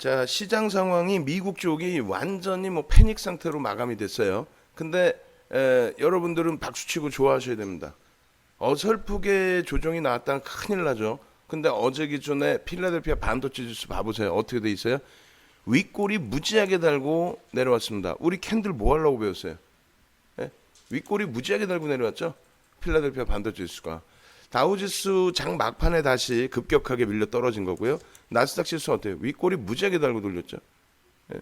자, 시장 상황이 미국 쪽이 완전히 뭐 패닉 상태로 마감이 됐어요. 근데 여러분들은 박수치고 좋아하셔야 됩니다. 어설프게 조정이 나왔다면 큰일 나죠. 근데 어제 기준에 필라델피아 반도체 지수 봐보세요. 어떻게 돼 있어요? 윗골이 무지하게 달고 내려왔습니다. 우리 캔들 뭐 하려고 배웠어요? 예? 윗골이 무지하게 달고 내려왔죠? 필라델피아 반도체 지수가. 다우지수 장 막판에 다시 급격하게 밀려 떨어진 거고요. 나스닥 지수 어때요? 윗골이 무지하게 달고 돌렸죠. 예.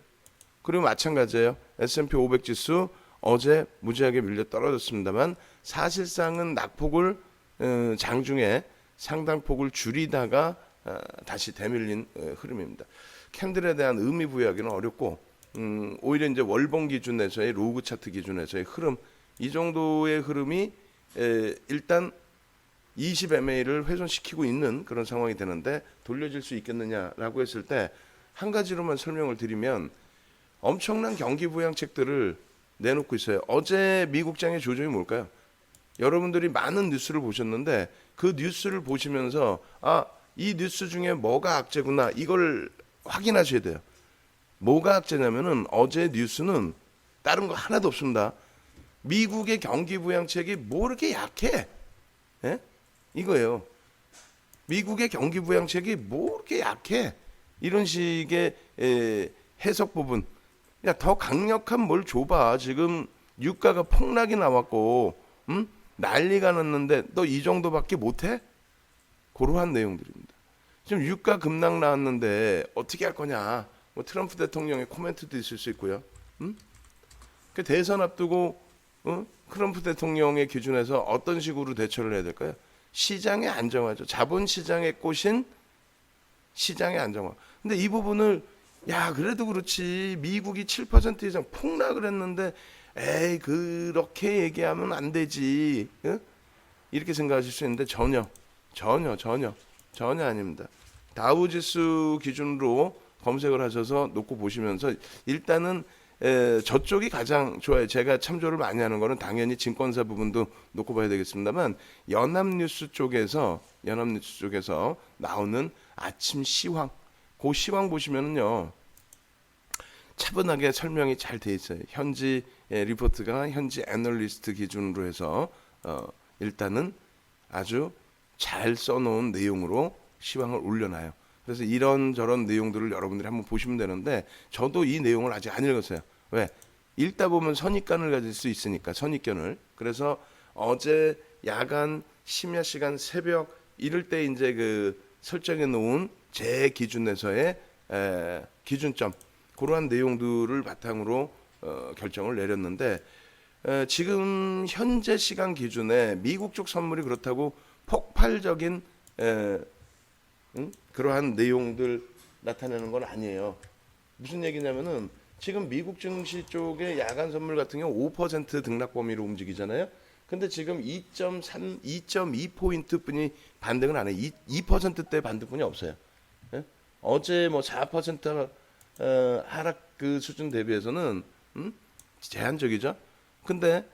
그리고 마찬가지예요. S&P 500 지수 어제 무지하게 밀려 떨어졌습니다만 사실상은 낙폭을 장중에 상당폭을 줄이다가 다시 되밀린 흐름입니다. 캔들에 대한 의미 부여하기는 어렵고 오히려 이제 월봉 기준에서의 로그 차트 기준에서의 흐름 이 정도의 흐름이 일단 20MA를 훼손시키고 있는 그런 상황이 되는데 돌려질 수 있겠느냐라고 했을 때 한 가지로만 설명을 드리면 엄청난 경기 부양책들을 내놓고 있어요. 어제 미국장의 조정이 뭘까요? 여러분들이 많은 뉴스를 보셨는데 그 뉴스를 보시면서 이 뉴스 중에 뭐가 악재구나 이걸 확인하셔야 돼요. 뭐가 악재냐면은 어제 뉴스는 다른 거 하나도 없습니다. 미국의 경기 부양책이 뭐 이렇게 약해? 예? 이거예요. 미국의 경기 부양책이 뭐 이렇게 약해? 이런 식의 해석 부분. 야, 더 강력한 뭘 줘봐. 지금 유가가 폭락이 나왔고, 난리가 났는데 너 이 정도밖에 못해? 그러한 내용들입니다. 지금 유가 급락 나왔는데 어떻게 할 거냐? 뭐 트럼프 대통령의 코멘트도 있을 수 있고요. 그 대선 앞두고 트럼프 대통령의 기준에서 어떤 식으로 대처를 해야 될까요? 시장의 안정화죠. 자본시장에 꼬신 시장의 안정화. 근데 이 부분을 야 그래도 그렇지 미국이 7% 이상 폭락을 했는데 에이 그렇게 얘기하면 안 되지 이렇게 생각하실 수 있는데 전혀 아닙니다. 다우지수 기준으로 검색을 하셔서 놓고 보시면서 일단은 저쪽이 가장 좋아요. 제가 참조를 많이 하는 거는 당연히 증권사 부분도 놓고 봐야 되겠습니다만 연합뉴스 쪽에서 나오는 아침 시황 그 시황 보시면은요 차분하게 설명이 잘 돼 있어요. 현지 리포트가 현지 애널리스트 기준으로 해서 일단은 아주 잘 써놓은 내용으로 시황을 올려놔요. 그래서 이런저런 내용들을 여러분들이 한번 보시면 되는데 저도 이 내용을 아직 안 읽었어요. 왜? 읽다 보면 선입견을 가질 수 있으니까 선입견을. 그래서 어제 야간 심야 시간 새벽 이럴 때 이제 그 설정해 놓은 제 기준에서의 기준점 그러한 내용들을 바탕으로 결정을 내렸는데 지금 현재 시간 기준에 미국 쪽 선물이 그렇다고 폭발적인 그러한 내용들 나타내는 건 아니에요. 무슨 얘기냐면은 지금 미국 증시 쪽의 야간 선물 같은 경우 5% 등락 범위로 움직이잖아요. 근데 지금 2.3, 2.2포인트 뿐이 반등은 안 해요. 2%대 반등뿐이 없어요. 예? 어제 뭐 4% 하락 그 수준 대비해서는 제한적이죠. 근데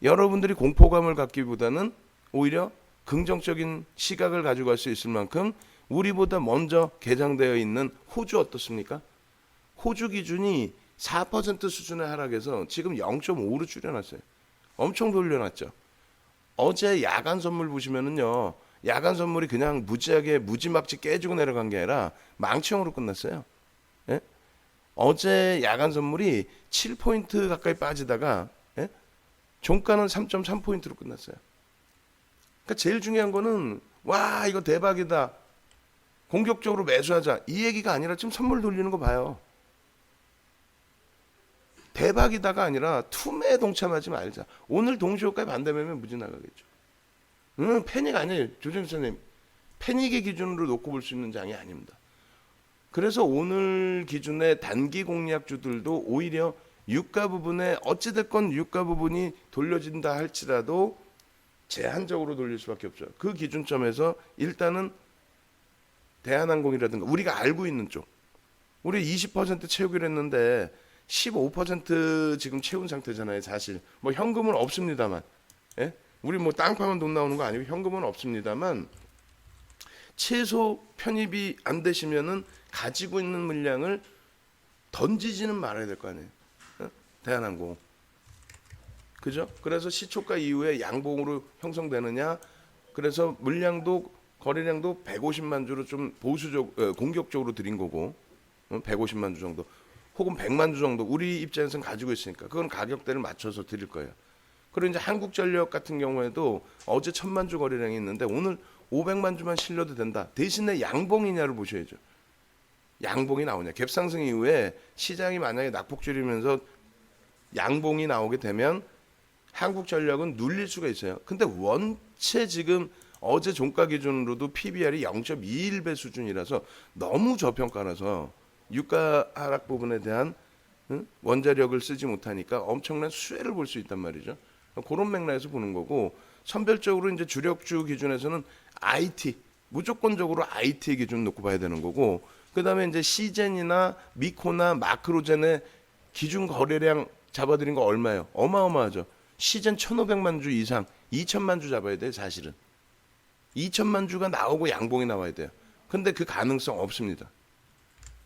여러분들이 공포감을 갖기보다는 오히려 긍정적인 시각을 가지고 갈 수 있을 만큼 우리보다 먼저 개장되어 있는 호주 어떻습니까? 호주 기준이 4% 수준의 하락에서 지금 0.5로 줄여놨어요. 엄청 돌려놨죠. 어제 야간 선물 보시면은요, 야간 선물이 그냥 무지하게 무지막지 깨지고 내려간 게 아니라 망치형으로 끝났어요. 예? 어제 야간 선물이 7포인트 가까이 빠지다가 종가는 3.3포인트로 끝났어요. 그러니까 제일 중요한 거는 와 이거 대박이다. 공격적으로 매수하자. 이 얘기가 아니라 지금 선물 돌리는 거 봐요. 대박이다가 아니라 투매에 동참하지 말자. 오늘 동시효과에 반대매면 무지 나가겠죠. 패닉 아니에요. 조정선생님. 패닉의 기준으로 놓고 볼 수 있는 장이 아닙니다. 그래서 오늘 기준의 단기 공략주들도 오히려 유가 부분에 어찌됐건 유가 부분이 돌려진다 할지라도 제한적으로 돌릴 수밖에 없죠. 그 기준점에서 일단은 대한항공이라든가 우리가 알고 있는 쪽 우리 20% 채우기로 했는데 15% 지금 채운 상태잖아요. 사실 뭐 현금은 없습니다만 우리 뭐 땅 파면 돈 나오는 거 아니고 현금은 없습니다만 최소 편입이 안 되시면은 가지고 있는 물량을 던지지는 말아야 될 거 아니에요. 대한항공. 그죠? 그래서 시초가 이후에 양봉으로 형성되느냐. 그래서 물량도 거래량도 150만 주로 좀 공격적으로 드린 거고 150만 주 정도 혹은 100만 주 정도 우리 입장에서는 가지고 있으니까 그건 가격대를 맞춰서 드릴 거예요. 그리고 이제 한국전력 같은 경우에도 어제 1000만 주 거래량이 있는데 오늘 500만 주만 실려도 된다. 대신에 양봉이냐를 보셔야죠. 양봉이 나오냐. 갭상승 이후에 시장이 만약에 낙폭줄이면서 양봉이 나오게 되면 한국전력은 눌릴 수가 있어요. 근데 원체 지금 어제 종가 기준으로도 PBR이 0.21배 수준이라서 너무 저평가라서 유가 하락 부분에 대한 원자력을 쓰지 못하니까 엄청난 수혜를 볼 수 있단 말이죠. 그런 맥락에서 보는 거고 선별적으로 이제 주력주 기준에서는 IT 무조건적으로 IT 기준 놓고 봐야 되는 거고 그다음에 이제 시젠이나 미코나 마크로젠의 기준 거래량 잡아드린 거 얼마예요? 어마어마하죠. 시젠 1,500만 주 이상 2,000만 주 잡아야 돼요. 사실은 2,000만 주가 나오고 양봉이 나와야 돼요. 근데 그 가능성 없습니다.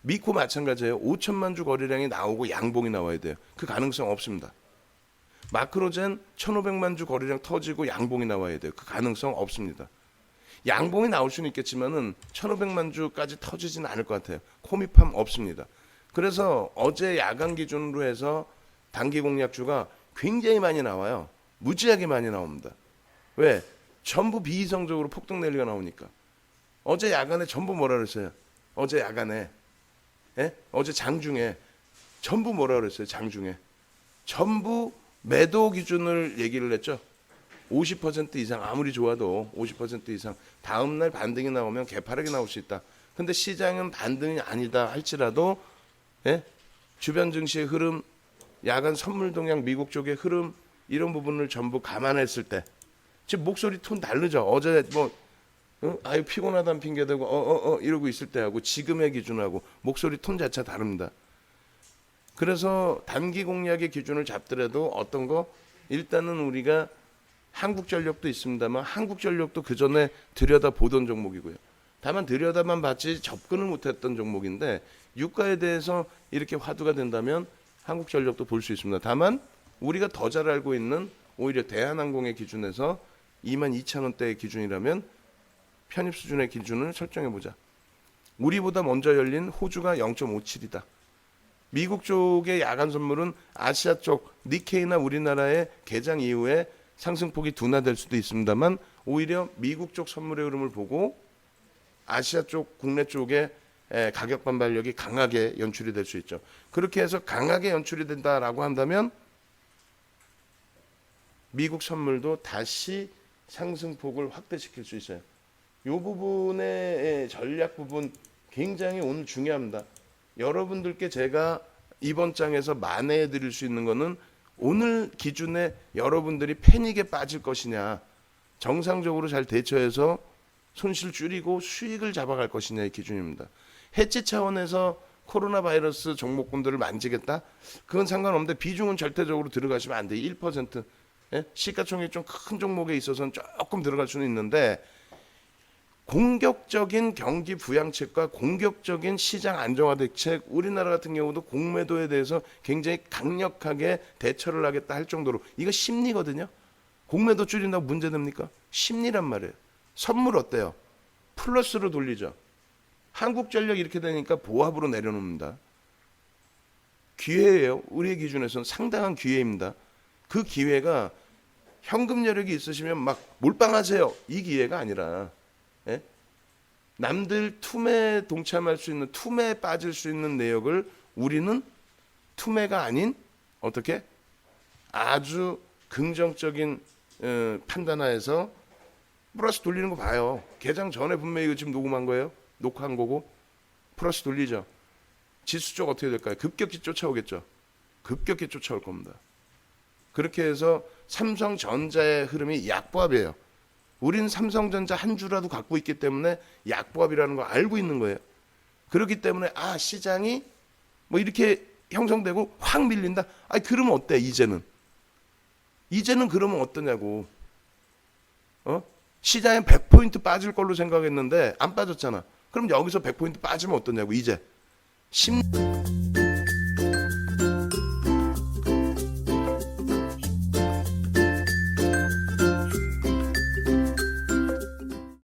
미코 마찬가지예요. 5,000만 주 거래량이 나오고 양봉이 나와야 돼요. 그 가능성 없습니다. 마크로젠 1,500만 주 거래량 터지고 양봉이 나와야 돼요. 그 가능성 없습니다. 양봉이 나올 수는 있겠지만은 1,500만 주까지 터지지는 않을 것 같아요. 코미팜 없습니다. 그래서 어제 야간 기준으로 해서 단기 공략주가 굉장히 많이 나와요. 무지하게 많이 나옵니다. 왜? 전부 비이성적으로 폭등 랠리가 나오니까. 어제 야간에 전부 뭐라 그랬어요? 어제 야간에 어제 장중에 전부 뭐라 그랬어요? 장중에 전부 매도 기준을 얘기를 했죠. 50% 이상 아무리 좋아도 50% 이상 다음날 반등이 나오면 개파락이 나올 수 있다. 근데 시장은 반등이 아니다 할지라도 주변 증시의 흐름, 야간 선물 동향 미국 쪽의 흐름 이런 부분을 전부 감안했을 때 지금 목소리 톤 다르죠. 어제 뭐 아유 피곤하다는 핑계 대고 이러고 있을 때하고 지금의 기준하고 목소리 톤 자체가 다릅니다. 그래서 단기 공략의 기준을 잡더라도 어떤 거 일단은 우리가 한국전력도 있습니다만 한국전력도 그 전에 들여다보던 종목이고요. 다만 들여다만 봤지 접근을 못했던 종목인데 유가에 대해서 이렇게 화두가 된다면 한국전력도 볼 수 있습니다. 다만 우리가 더 잘 알고 있는 오히려 대한항공의 기준에서 22,000원대의 기준이라면 편입 수준의 기준을 설정해보자. 우리보다 먼저 열린 호주가 0.57이다. 미국 쪽의 야간 선물은 아시아 쪽 니케이나 우리나라의 개장 이후에 상승폭이 둔화될 수도 있습니다만 오히려 미국 쪽 선물의 흐름을 보고 아시아 쪽 국내 쪽의 가격 반발력이 강하게 연출이 될 수 있죠. 그렇게 해서 강하게 연출이 된다라고 한다면 미국 선물도 다시 상승폭을 확대시킬 수 있어요. 이 부분의 전략 부분 굉장히 오늘 중요합니다. 여러분들께 제가 이번 장에서 만회해 드릴 수 있는 거는 오늘 기준에 여러분들이 패닉에 빠질 것이냐, 정상적으로 잘 대처해서 손실 줄이고 수익을 잡아갈 것이냐의 기준입니다. 해치 차원에서 코로나 바이러스 종목군들을 만지겠다? 그건 상관없는데 비중은 절대적으로 들어가시면 안 돼요. 1%. 시가총액 좀 큰 종목에 있어서는 조금 들어갈 수는 있는데 공격적인 경기 부양책과 공격적인 시장 안정화 대책, 우리나라 같은 경우도 공매도에 대해서 굉장히 강력하게 대처를 하겠다 할 정도로 이거 심리거든요. 공매도 줄인다고 문제됩니까? 심리란 말이에요. 선물 어때요? 플러스로 돌리죠. 한국전력 이렇게 되니까 보합으로 내려놓습니다. 기회예요. 우리의 기준에서는 상당한 기회입니다. 그 기회가 현금 여력이 있으시면 막 몰빵하세요. 이 기회가 아니라 남들 투매에 동참할 수 있는, 투매에 빠질 수 있는 내역을 우리는 투매가 아닌 어떻게 아주 긍정적인 판단하에서 플러스 돌리는 거 봐요. 개장 전에 분명히 이거 지금 녹음한 거예요. 녹화한 거고 플러스 돌리죠. 지수 쪽 어떻게 될까요? 급격히 쫓아오겠죠. 급격히 쫓아올 겁니다. 그렇게 해서 삼성전자의 흐름이 약보합이에요. 우린 삼성전자 한 주라도 갖고 있기 때문에 약보합이라는 걸 알고 있는 거예요. 그렇기 때문에 시장이 뭐 이렇게 형성되고 확 밀린다. 그러면 어때? 이제는 그러면 어떠냐고. 시장에 100포인트 빠질 걸로 생각했는데 안 빠졌잖아. 그럼 여기서 100포인트 빠지면 어떠냐고 이제 10